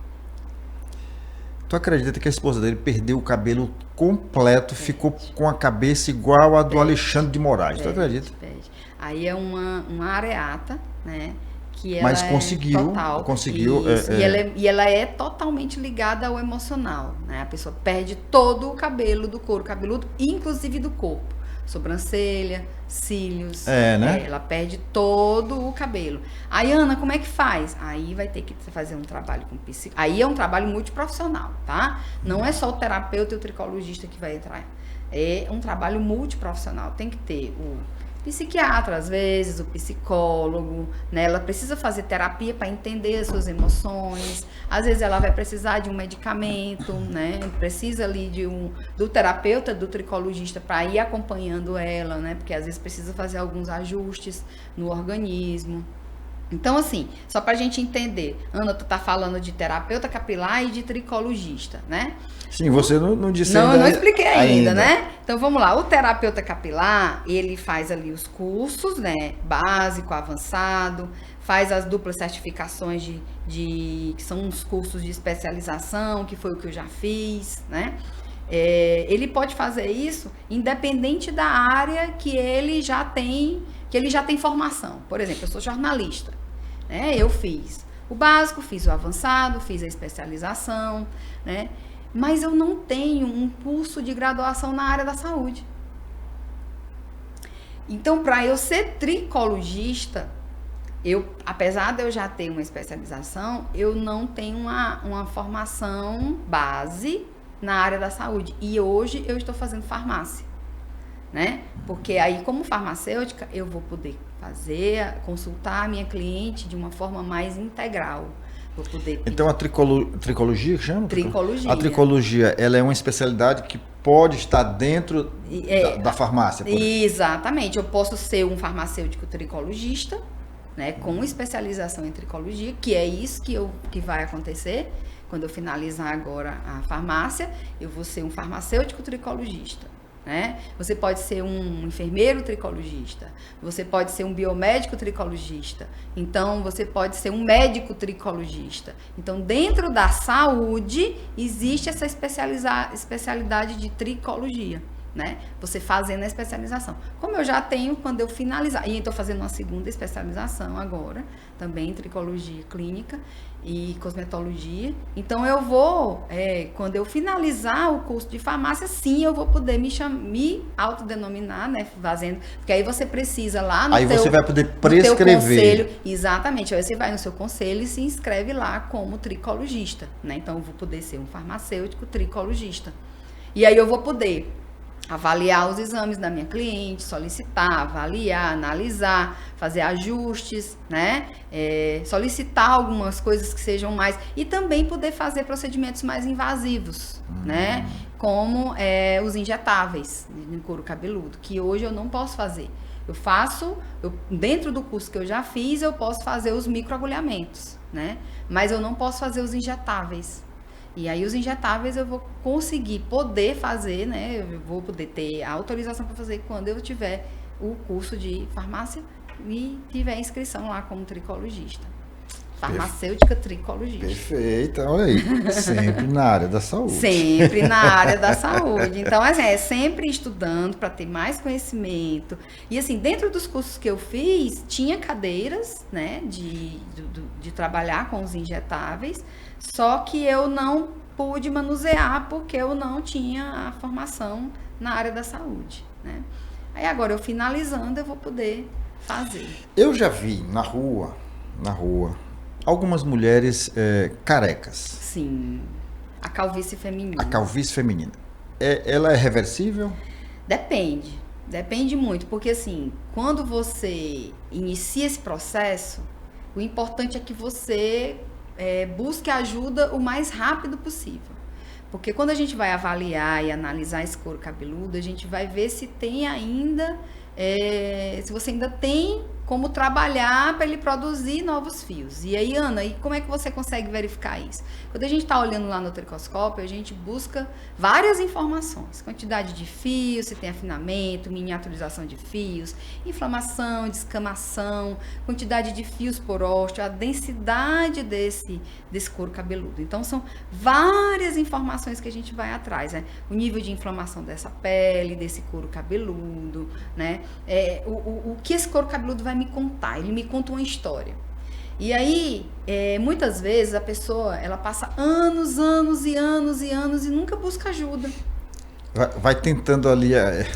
[SPEAKER 1] Tu acredita que a esposa dele perdeu o cabelo completo, ficou com a cabeça igual a do Alexandre de Moraes? Tu acredita?
[SPEAKER 2] Aí é uma areata, né? Que ela
[SPEAKER 1] Mas conseguiu.
[SPEAKER 2] E ela é totalmente ligada ao emocional, né? A pessoa perde todo o cabelo do couro cabeludo, inclusive do corpo. Sobrancelha, cílios.
[SPEAKER 1] Né?
[SPEAKER 2] Ela perde todo o cabelo. Aí, Ana, como é que faz? Aí vai ter que fazer um trabalho com psicólogo. Aí é um trabalho multiprofissional, tá? Não é só o terapeuta e o tricologista que vai entrar. É um trabalho multiprofissional. Tem que ter o psiquiatra, às vezes, o psicólogo, né? Ela precisa fazer terapia para entender as suas emoções. Às vezes ela vai precisar de um medicamento, né? Precisa ali do terapeuta, do tricologista para ir acompanhando ela, né? Porque às vezes precisa fazer alguns ajustes no organismo. Então, assim, só pra gente entender, Ana, tu tá falando de terapeuta capilar e de tricologista, né?
[SPEAKER 1] Sim, você não disse
[SPEAKER 2] ainda. Não expliquei ainda, né? Então, vamos lá. O terapeuta capilar, ele faz ali os cursos, né? Básico, avançado, faz as duplas certificações que são uns cursos de especialização, que foi o que eu já fiz, né? Ele pode fazer isso independente da área que ele já tem formação. Por exemplo, eu sou jornalista, né? Eu fiz o básico, fiz o avançado, fiz a especialização, né? Mas eu não tenho um curso de graduação na área da saúde. Então, para eu ser tricologista, apesar de eu já ter uma especialização, eu não tenho uma formação base na área da saúde. E hoje eu estou fazendo farmácia, né? Porque aí, como farmacêutica, eu vou poder consultar a minha cliente de uma forma mais integral. Vou poder pedir.
[SPEAKER 1] Então a tricologia chama?
[SPEAKER 2] Tricologia.
[SPEAKER 1] A tricologia, ela é uma especialidade que pode estar dentro da farmácia?
[SPEAKER 2] Exatamente. Eu posso ser um farmacêutico tricologista, né, com especialização em tricologia, que é isso que vai acontecer. Quando eu finalizar agora a farmácia, eu vou ser um farmacêutico tricologista. Né? Você pode ser um enfermeiro tricologista, você pode ser um biomédico tricologista, então você pode ser um médico tricologista. Então, dentro da saúde, existe essa especialidade de tricologia, né? Você fazendo a especialização. Como eu já tenho, quando eu finalizar, e estou fazendo uma segunda especialização agora, também em tricologia clínica e cosmetologia. Então eu vou, quando eu finalizar o curso de farmácia, sim, eu vou poder me autodenominar, né, fazendo, porque aí você precisa lá no
[SPEAKER 1] você vai poder prescrever.
[SPEAKER 2] Conselho, exatamente, aí você vai no seu conselho e se inscreve lá como tricologista, né? Então eu vou poder ser um farmacêutico tricologista. E aí eu vou poder avaliar os exames da minha cliente, solicitar, avaliar, analisar, fazer ajustes, né? Solicitar algumas coisas que sejam mais... E também poder fazer procedimentos mais invasivos, né? Como os injetáveis no couro cabeludo, que hoje eu não posso fazer. Dentro do curso que eu já fiz, eu posso fazer os microagulhamentos, né? Mas eu não posso fazer os injetáveis. E aí os injetáveis eu vou conseguir poder fazer, né? Eu vou poder ter a autorização para fazer quando eu tiver o curso de farmácia e tiver inscrição lá como tricologista. Farmacêutica tricologista.
[SPEAKER 1] Perfeita, olha aí. Sempre na área da saúde.
[SPEAKER 2] Sempre na área da saúde. Então, assim, é sempre estudando para ter mais conhecimento. E, assim, dentro dos cursos que eu fiz, tinha cadeiras, né, de trabalhar com os injetáveis, só que eu não pude manusear porque eu não tinha a formação na área da saúde, né? Aí agora, eu finalizando, eu vou poder fazer.
[SPEAKER 1] Eu já vi na rua, algumas mulheres carecas.
[SPEAKER 2] Sim, a calvície feminina.
[SPEAKER 1] A calvície feminina. Ela é reversível?
[SPEAKER 2] Depende muito, porque assim, quando você inicia esse processo, o importante é que você busque ajuda o mais rápido possível. Porque quando a gente vai avaliar e analisar esse couro cabeludo, a gente vai ver se tem ainda, se você ainda tem como trabalhar para ele produzir novos fios. E aí, Ana, e como é que você consegue verificar isso? Quando a gente está olhando lá no tricoscópio, a gente busca várias informações. Quantidade de fios, se tem afinamento, miniaturização de fios, inflamação, descamação, quantidade de fios por ósteo, a densidade desse couro cabeludo. Então, são várias informações que a gente vai atrás, né? O nível de inflamação dessa pele, desse couro cabeludo, né? O que esse couro cabeludo vai me contar? Ele me conta uma história. E aí, muitas vezes a pessoa, ela passa anos e nunca busca ajuda.
[SPEAKER 1] Vai tentando ali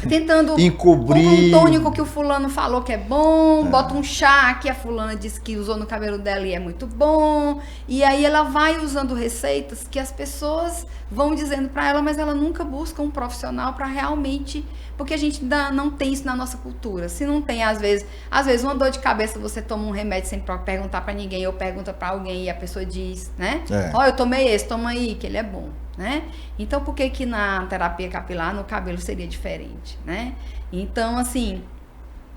[SPEAKER 2] tentando
[SPEAKER 1] encobrir.
[SPEAKER 2] Compra um tônico que o fulano falou que é bom, bota um chá que a fulana disse que usou no cabelo dela e é muito bom. E aí ela vai usando receitas que as pessoas vão dizendo para ela, mas ela nunca busca um profissional para realmente, porque a gente não tem isso na nossa cultura. Se não tem, às vezes uma dor de cabeça, você toma um remédio sem perguntar para ninguém, ou pergunta para alguém e a pessoa diz, né? Eu tomei esse, toma aí, que ele é bom. Né? Então, por que na terapia capilar, no cabelo, seria diferente, né? Então, assim,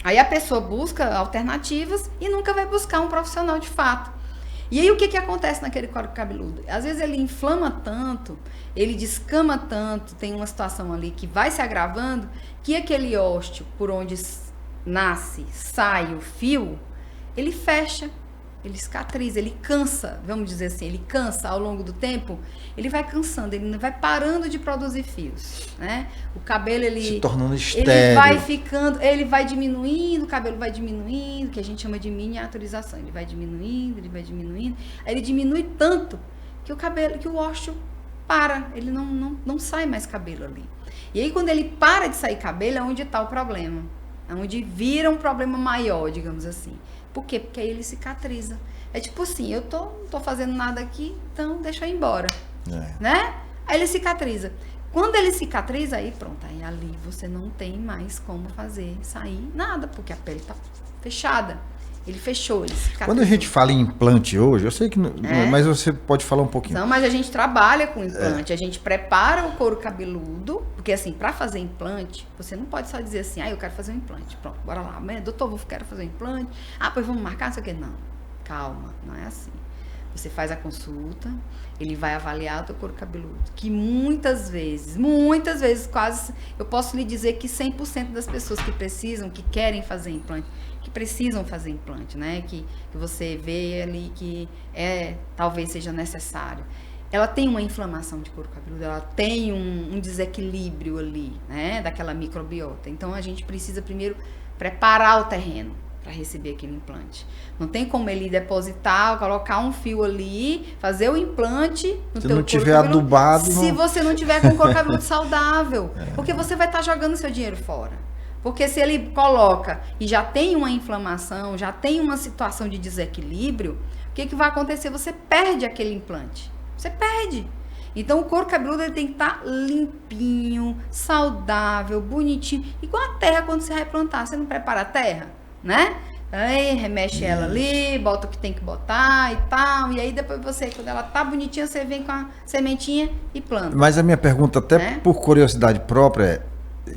[SPEAKER 2] aí a pessoa busca alternativas e nunca vai buscar um profissional de fato. E aí, o que acontece naquele couro cabeludo? Às vezes ele inflama tanto, ele descama tanto, tem uma situação ali que vai se agravando, que aquele ósteo por onde nasce, sai o fio, ele fecha. Ele cicatriza, ele cansa, vamos dizer assim, ele cansa ao longo do tempo, ele vai cansando, ele vai parando de produzir fios, né? O cabelo, ele
[SPEAKER 1] se tornando estéril.
[SPEAKER 2] Ele vai ficando, ele vai diminuindo, o cabelo vai diminuindo, que a gente chama de miniaturização, ele vai diminuindo, aí ele diminui tanto que o cabelo, que o ósteo para, ele não sai mais cabelo ali. E aí quando ele para de sair cabelo é onde está o problema, é onde vira um problema maior, digamos assim. Por quê? Porque aí ele cicatriza. É tipo assim, eu não tô fazendo nada aqui, então deixa eu ir embora. Né? Aí ele cicatriza. Quando ele cicatriza, aí pronto, aí ali você não tem mais como fazer sair nada, porque a pele tá fechada. Ele fechou, ele cicatrizou.
[SPEAKER 1] Quando a gente fala em implante hoje, eu sei que mas você pode falar um pouquinho.
[SPEAKER 2] Não, mas a gente trabalha com implante, a gente prepara o couro cabeludo, porque assim, para fazer implante, você não pode só dizer assim, eu quero fazer um implante, pronto, bora lá, doutor, quero fazer um implante, pois vamos marcar, não sei o que, não, calma, não é assim. Você faz a consulta, ele vai avaliar o teu couro cabeludo, que muitas vezes, quase, eu posso lhe dizer que 100% das pessoas que precisam, que querem fazer implante, que precisam fazer implante, né? Que você vê ali que talvez seja necessário. Ela tem uma inflamação de couro cabeludo, ela tem um desequilíbrio ali, né? Daquela microbiota. Então, a gente precisa primeiro preparar o terreno para receber aquele implante. Não tem como ele depositar, colocar um fio ali, fazer o implante no teu couro cabeludo. Se não tiver adubado... Se você não tiver com o couro cabeludo saudável. Porque você vai estar jogando seu dinheiro fora. Porque se ele coloca e já tem uma inflamação, já tem uma situação de desequilíbrio, o que vai acontecer? Você perde aquele implante. Você perde. Então, o couro cabeludo ele tem que estar limpinho, saudável, bonitinho. Igual a terra quando você vai plantar. Você não prepara a terra, né? Aí, remexe ela ali, bota o que tem que botar e tal. E aí, depois você, quando ela tá bonitinha, você vem com a sementinha e planta.
[SPEAKER 1] Mas a minha pergunta, até por curiosidade própria,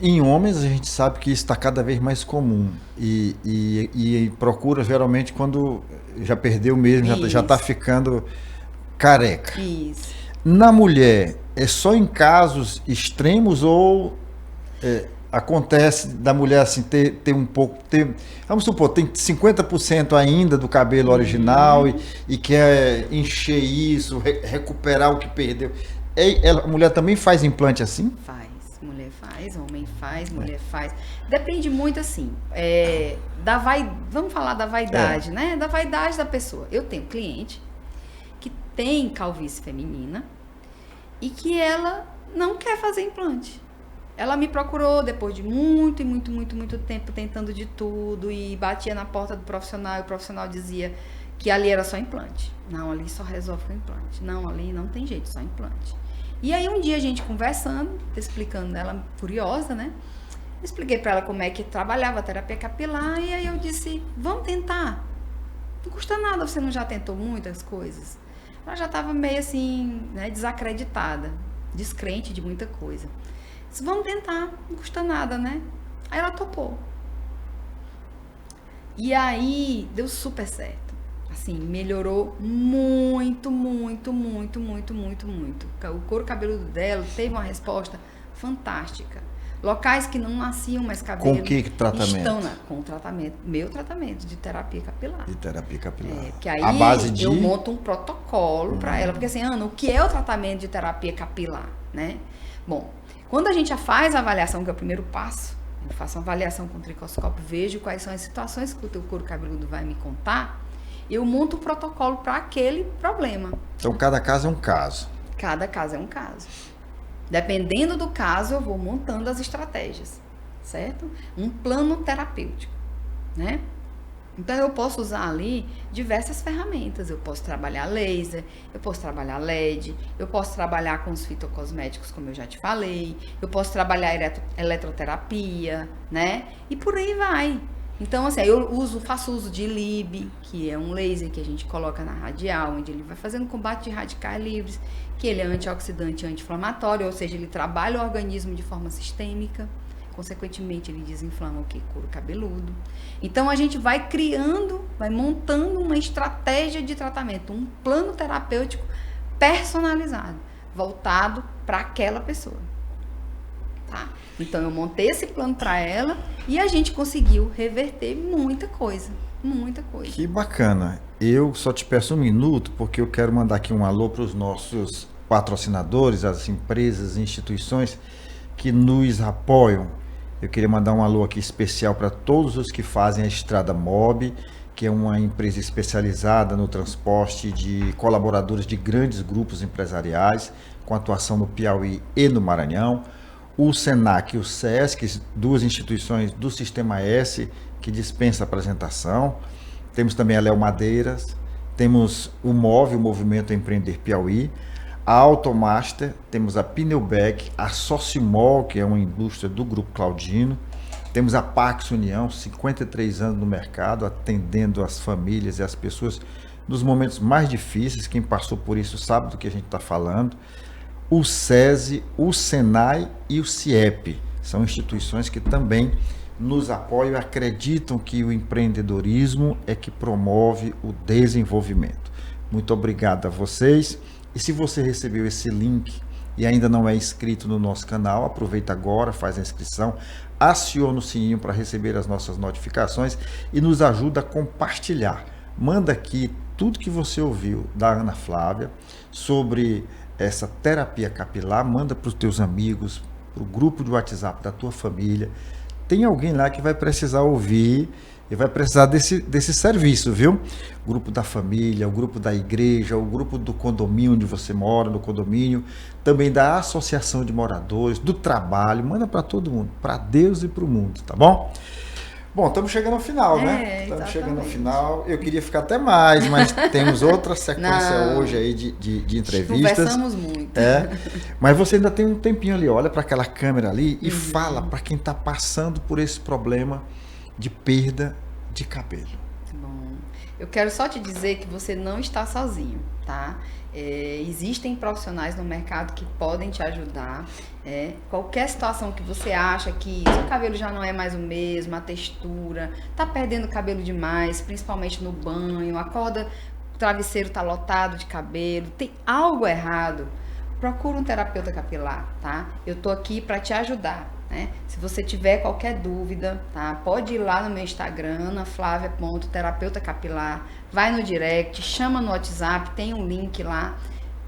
[SPEAKER 1] em homens a gente sabe que isso está cada vez mais comum e procura geralmente quando já perdeu mesmo, já está ficando careca.
[SPEAKER 2] Isso.
[SPEAKER 1] Na mulher, é só em casos extremos ou acontece da mulher assim ter um pouco, vamos supor, tem 50% ainda do cabelo original e quer encher isso, recuperar o que perdeu. A mulher também faz implante assim?
[SPEAKER 2] Faz. Mulher faz, homem faz, mulher faz. Depende muito, assim, vamos falar da vaidade, né? Da vaidade da pessoa. Eu tenho cliente que tem calvície feminina e que ela não quer fazer implante. Ela me procurou depois de muito tempo tentando de tudo e batia na porta do profissional e o profissional dizia que ali era só implante. Não, ali só resolve com implante. Não, ali não tem jeito, só implante. E aí um dia a gente conversando, explicando, ela curiosa, né? Expliquei pra ela como é que trabalhava a terapia capilar e aí eu disse, vamos tentar. Não custa nada, você não já tentou muitas coisas? Ela já estava meio assim, né, desacreditada. descrente de muita coisa. Disse, vamos tentar, não custa nada, né? Aí ela topou. E aí deu super certo. Assim, melhorou muito, muito, muito, muito, muito, muito. O couro cabeludo dela teve uma resposta fantástica. Locais que não nasciam mais cabelo.
[SPEAKER 1] Com que tratamento?
[SPEAKER 2] Estão com tratamento, meu tratamento de terapia capilar.
[SPEAKER 1] De terapia capilar.
[SPEAKER 2] Que aí
[SPEAKER 1] a base de...
[SPEAKER 2] eu monto um protocolo para ela. Porque assim, Ana, o que é o tratamento de terapia capilar, né? Bom, quando a gente faz a avaliação, que é o primeiro passo, eu faço uma avaliação com o tricoscópio, vejo quais são as situações que o teu couro cabeludo vai me contar, eu monto o protocolo para aquele problema.
[SPEAKER 1] Então, cada caso é um caso.
[SPEAKER 2] Cada caso é um caso. Dependendo do caso, eu vou montando as estratégias, certo? Um plano terapêutico, né? Então, eu posso usar ali diversas ferramentas. Eu posso trabalhar laser, eu posso trabalhar LED, eu posso trabalhar com os fitocosméticos, como eu já te falei, eu posso trabalhar eletroterapia, né? E por aí vai. Então, assim, eu faço uso de LIB, que é um laser que a gente coloca na radial, onde ele vai fazendo combate de radicais livres, que ele é antioxidante e anti-inflamatório, ou seja, ele trabalha o organismo de forma sistêmica. Consequentemente, ele desinflama o couro cabeludo. Então, a gente vai criando, vai montando uma estratégia de tratamento, um plano terapêutico personalizado, voltado para aquela pessoa. Tá? Então, eu montei esse plano para ela e a gente conseguiu reverter muita coisa, muita coisa.
[SPEAKER 1] Que bacana. Eu só te peço um minuto, porque eu quero mandar aqui um alô para os nossos patrocinadores, as empresas e instituições que nos apoiam. Eu queria mandar um alô aqui especial para todos os que fazem a Estrada Mob, que é uma empresa especializada no transporte de colaboradores de grandes grupos empresariais, com atuação no Piauí e no Maranhão. O Senac e o SESC, duas instituições do Sistema S, que dispensa apresentação. Temos também a Léo Madeiras, temos o MOVE, o Movimento Empreender Piauí, a Automaster, temos a Pneubec, a Socimol, que é uma indústria do Grupo Claudino, temos a Pax União, 53 anos no mercado, atendendo as famílias e as pessoas nos momentos mais difíceis. Quem passou por isso sabe do que a gente está falando. O SESI, o SENAI e o CIEP são instituições que também nos apoiam e acreditam que o empreendedorismo é que promove o desenvolvimento. Muito obrigado a vocês. E se você recebeu esse link e ainda não é inscrito no nosso canal, aproveita agora, faz a inscrição, aciona o sininho para receber as nossas notificações e nos ajuda a compartilhar. Manda aqui tudo que você ouviu da Ana Flávia sobre essa terapia capilar, manda para os teus amigos, para o grupo de WhatsApp da tua família. Tem alguém lá que vai precisar ouvir e vai precisar desse serviço, viu? O grupo da família, o grupo da igreja, o grupo do condomínio onde você mora, no condomínio, também da associação de moradores, do trabalho, manda para todo mundo, para Deus e para o mundo, tá bom? Bom, estamos chegando ao final, né? Estamos chegando ao final. Eu queria ficar até mais, mas temos outra sequência hoje aí de entrevistas.
[SPEAKER 2] Conversamos muito.
[SPEAKER 1] Mas você ainda tem um tempinho ali, olha para aquela câmera ali e fala para quem está passando por esse problema de perda de cabelo.
[SPEAKER 2] Bom, eu quero só te dizer que você não está sozinho, tá? Existem profissionais no mercado que podem te ajudar. Qualquer situação que você acha que seu cabelo já não é mais o mesmo, a textura, tá perdendo cabelo demais, principalmente no banho, acorda, o travesseiro tá lotado de cabelo, tem algo errado, procura um terapeuta capilar, tá? Eu tô aqui para te ajudar. Se você tiver qualquer dúvida, tá? Pode ir lá no meu Instagram, anaflavia.terapeuta capilar, vai no direct, chama no WhatsApp, tem um link lá,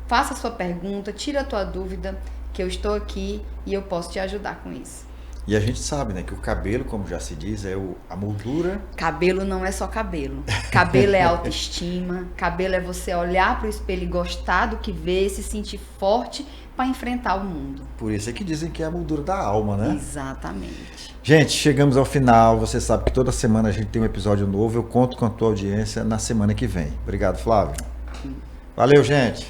[SPEAKER 2] faça a sua pergunta, tira a tua dúvida, que eu estou aqui e eu posso te ajudar com isso.
[SPEAKER 1] E a gente sabe, né, que o cabelo, como já se diz, é a moldura.
[SPEAKER 2] Cabelo não é só cabelo. Cabelo é autoestima, cabelo é você olhar para o espelho e gostar do que vê, se sentir forte para enfrentar o mundo.
[SPEAKER 1] Por isso é que dizem que é a moldura da alma, né?
[SPEAKER 2] Exatamente.
[SPEAKER 1] Gente, chegamos ao final. Você sabe que toda semana a gente tem um episódio novo. Eu conto com a tua audiência na semana que vem. Obrigado, Flávio. Valeu, gente.